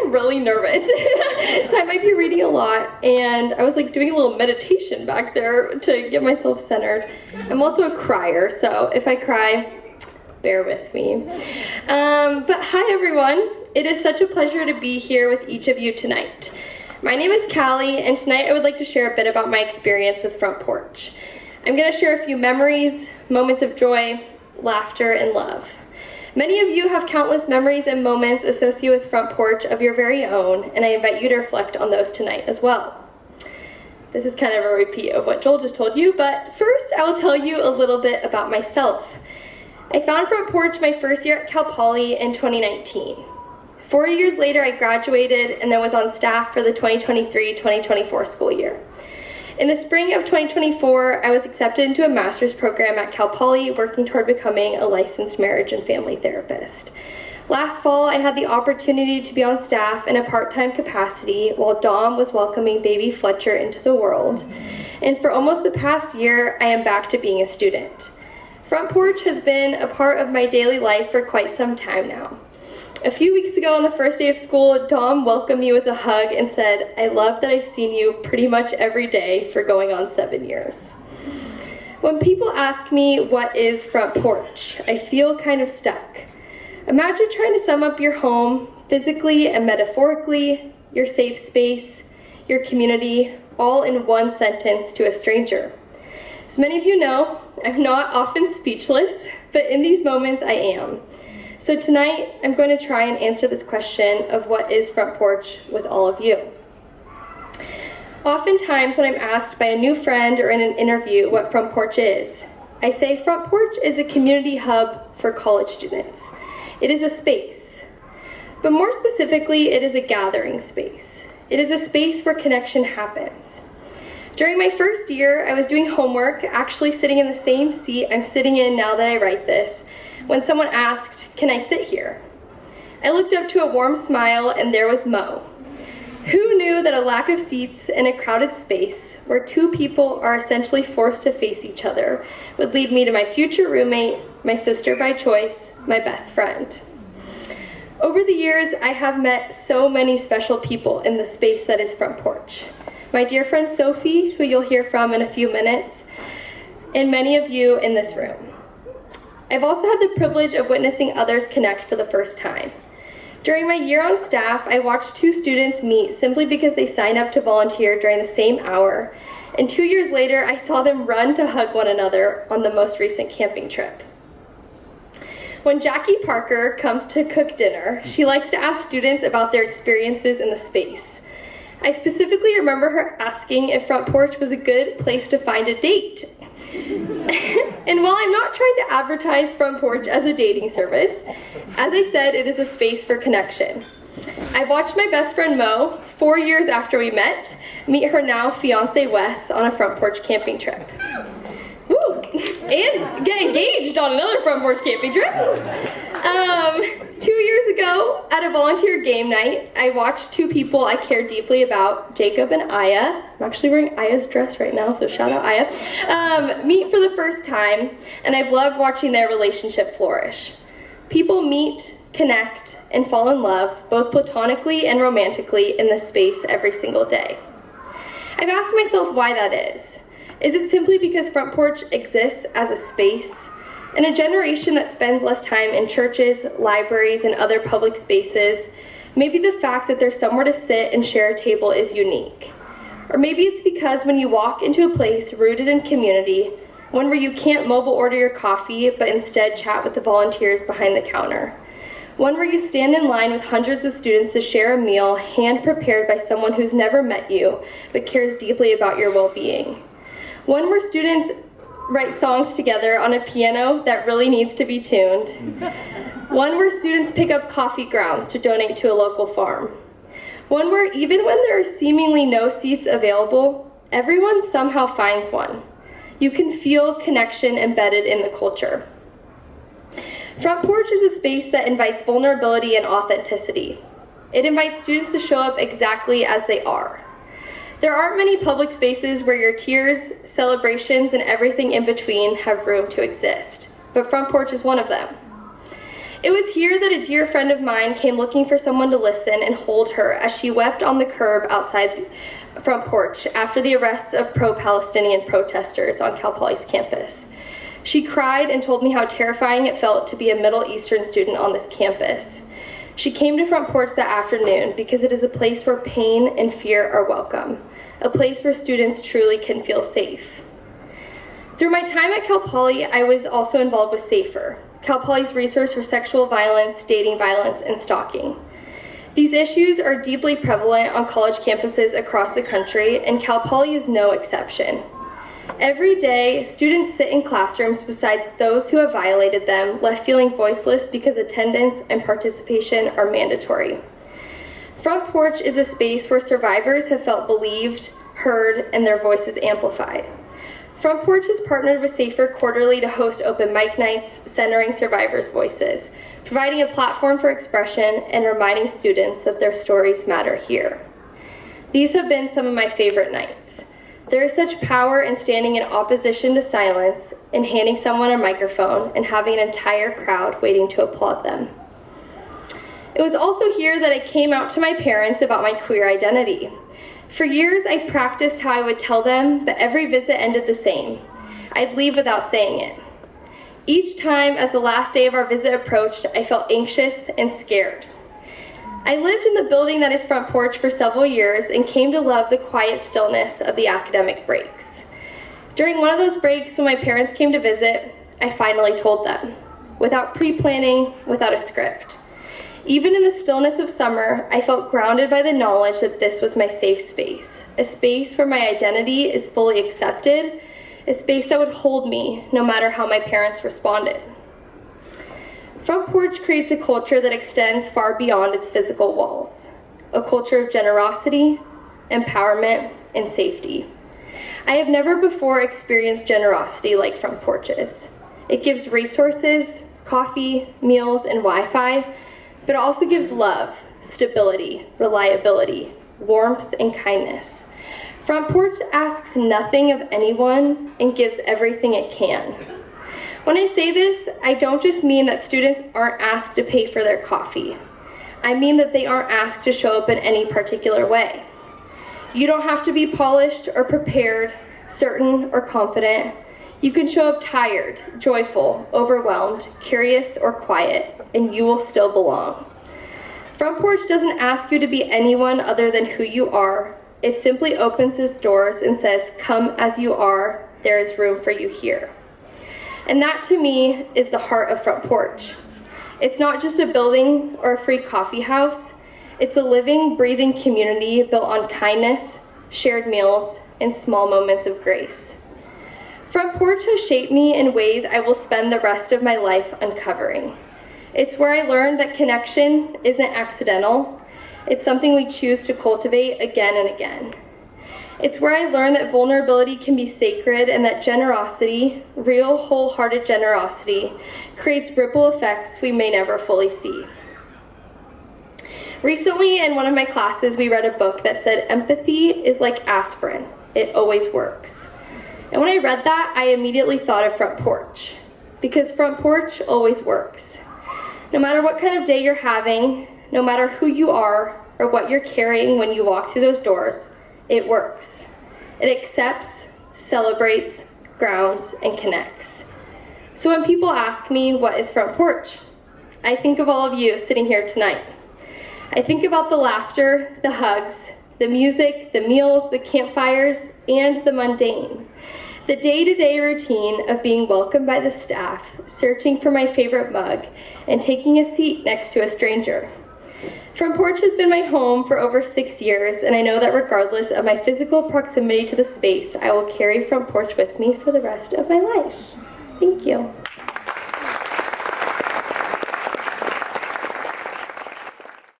I'm really nervous, so I might be reading a lot, and I was like doing a little meditation back there to get myself centered. I'm also a crier, so if I cry, bear with me. But hi everyone, it is such a pleasure to be here with each of you tonight. My name is Kallie, and tonight I would like to share a bit about my experience with Front Porch. I'm going to share a few memories, moments of joy, laughter, and love. Many of you have countless memories and moments associated with Front Porch of your very own, and I invite you to reflect on those tonight as well. This is kind of a repeat of what Joel just told you, but first I will tell you a little bit about myself. I found Front Porch my first year at Cal Poly in 2019. 4 years later, I graduated and then was on staff for the 2023-2024 school year. In the spring of 2024, I was accepted into a master's program at Cal Poly, working toward becoming a licensed marriage and family therapist. Last fall, I had the opportunity to be on staff in a part-time capacity while Dom was welcoming baby Fletcher into the world. And for almost the past year, I am back to being a student. Front Porch has been a part of my daily life for quite some time now. A few weeks ago on the first day of school, Dom welcomed me with a hug and said, "I love that I've seen you pretty much every day for going on 7 years." When people ask me what is Front Porch, I feel kind of stuck. Imagine trying to sum up your home, physically and metaphorically, your safe space, your community, all in one sentence to a stranger. As many of you know, I'm not often speechless, but in these moments I am. So tonight, I'm going to try and answer this question of what is Front Porch with all of you. Oftentimes when I'm asked by a new friend or in an interview what Front Porch is, I say Front Porch is a community hub for college students. It is a space, but more specifically, it is a gathering space. It is a space where connection happens. During my first year, I was doing homework, actually sitting in the same seat I'm sitting in now that I write this, when someone asked, "Can I sit here?" I looked up to a warm smile, and there was Mo. Who knew that a lack of seats in a crowded space, where two people are essentially forced to face each other, would lead me to my future roommate, my sister by choice, my best friend. Over the years, I have met so many special people in the space that is Front Porch. My dear friend Sophie, who you'll hear from in a few minutes, and many of you in this room. I've also had the privilege of witnessing others connect for the first time. During my year on staff, I watched 2 students meet simply because they signed up to volunteer during the same hour, and 2 years later, I saw them run to hug one another on the most recent camping trip. When Jackie Parker comes to cook dinner, she likes to ask students about their experiences in the space. I specifically remember her asking if Front Porch was a good place to find a date. And while I'm not trying to advertise Front Porch as a dating service, as I said, it is a space for connection. I watched my best friend Mo, 4 years after we met, meet her now fiance Wes on a Front Porch camping trip. Woo! And get engaged on another Front Porch camping trip. 2 years ago, at a volunteer game night, I watched 2 people I care deeply about, Jacob and Aya. I'm actually wearing Aya's dress right now, so shout out Aya. Meet for the first time, and I've loved watching their relationship flourish. People meet, connect, and fall in love, both platonically and romantically, in this space every single day. I've asked myself why that is. Is it simply because Front Porch exists as a space? In a generation that spends less time in churches, libraries, and other public spaces, maybe the fact that there's somewhere to sit and share a table is unique. Or maybe it's because when you walk into a place rooted in community, one where you can't mobile order your coffee, but instead chat with the volunteers behind the counter. One where you stand in line with hundreds of students to share a meal hand-prepared by someone who's never met you, but cares deeply about your well-being. One where students write songs together on a piano that really needs to be tuned. One where students pick up coffee grounds to donate to a local farm. One where even when there are seemingly no seats available, everyone somehow finds one. You can feel connection embedded in the culture. Front Porch is a space that invites vulnerability and authenticity. It invites students to show up exactly as they are. There aren't many public spaces where your tears, celebrations, and everything in between have room to exist, but Front Porch is one of them. It was here that a dear friend of mine came looking for someone to listen and hold her as she wept on the curb outside Front Porch after the arrests of pro-Palestinian protesters on Cal Poly's campus. She cried and told me how terrifying it felt to be a Middle Eastern student on this campus. She came to Front Porch that afternoon because it is a place where pain and fear are welcome, a place where students truly can feel safe. Through my time at Cal Poly, I was also involved with SAFER, Cal Poly's resource for sexual violence, dating violence, and stalking. These issues are deeply prevalent on college campuses across the country, and Cal Poly is no exception. Every day, students sit in classrooms besides those who have violated them, left feeling voiceless because attendance and participation are mandatory. Front Porch is a space where survivors have felt believed, heard, and their voices amplified. Front Porch has partnered with SAFER quarterly to host open mic nights centering survivors' voices, providing a platform for expression and reminding students that their stories matter here. These have been some of my favorite nights. There is such power in standing in opposition to silence and handing someone a microphone and having an entire crowd waiting to applaud them. It was also here that I came out to my parents about my queer identity. For years, I practiced how I would tell them, but every visit ended the same. I'd leave without saying it. Each time, as the last day of our visit approached, I felt anxious and scared. I lived in the building that is Front Porch for several years and came to love the quiet stillness of the academic breaks. During one of those breaks, when my parents came to visit, I finally told them, without pre-planning, without a script. Even in the stillness of summer, I felt grounded by the knowledge that this was my safe space, a space where my identity is fully accepted, a space that would hold me no matter how my parents responded. Front Porch creates a culture that extends far beyond its physical walls, a culture of generosity, empowerment, and safety. I have never before experienced generosity like Front Porch's. It gives resources, coffee, meals, and Wi-Fi, but it also gives love, stability, reliability, warmth, and kindness. Front Porch asks nothing of anyone and gives everything it can. When I say this, I don't just mean that students aren't asked to pay for their coffee. I mean that they aren't asked to show up in any particular way. You don't have to be polished or prepared, certain or confident. You can show up tired, joyful, overwhelmed, curious, or quiet, and you will still belong. Front Porch doesn't ask you to be anyone other than who you are. It simply opens its doors and says, "Come as you are, there is room for you here." And that, to me, is the heart of Front Porch. It's not just a building or a free coffee house. It's a living, breathing community built on kindness, shared meals, and small moments of grace. Front Porch has shaped me in ways I will spend the rest of my life uncovering. It's where I learned that connection isn't accidental. It's something we choose to cultivate again and again. It's where I learned that vulnerability can be sacred and that generosity, real, wholehearted generosity, creates ripple effects we may never fully see. Recently, in one of my classes, we read a book that said, "Empathy is like aspirin. It always works." And when I read that, I immediately thought of Front Porch, because Front Porch always works. No matter what kind of day you're having, no matter who you are or what you're carrying when you walk through those doors, it works. It accepts, celebrates, grounds, and connects. So when people ask me, what is Front Porch? I think of all of you sitting here tonight. I think about the laughter, the hugs, the music, the meals, the campfires, and the mundane. The day-to-day routine of being welcomed by the staff, searching for my favorite mug, and taking a seat next to a stranger. Front Porch has been my home for over 6 years, and I know that regardless of my physical proximity to the space, I will carry Front Porch with me for the rest of my life. Thank you.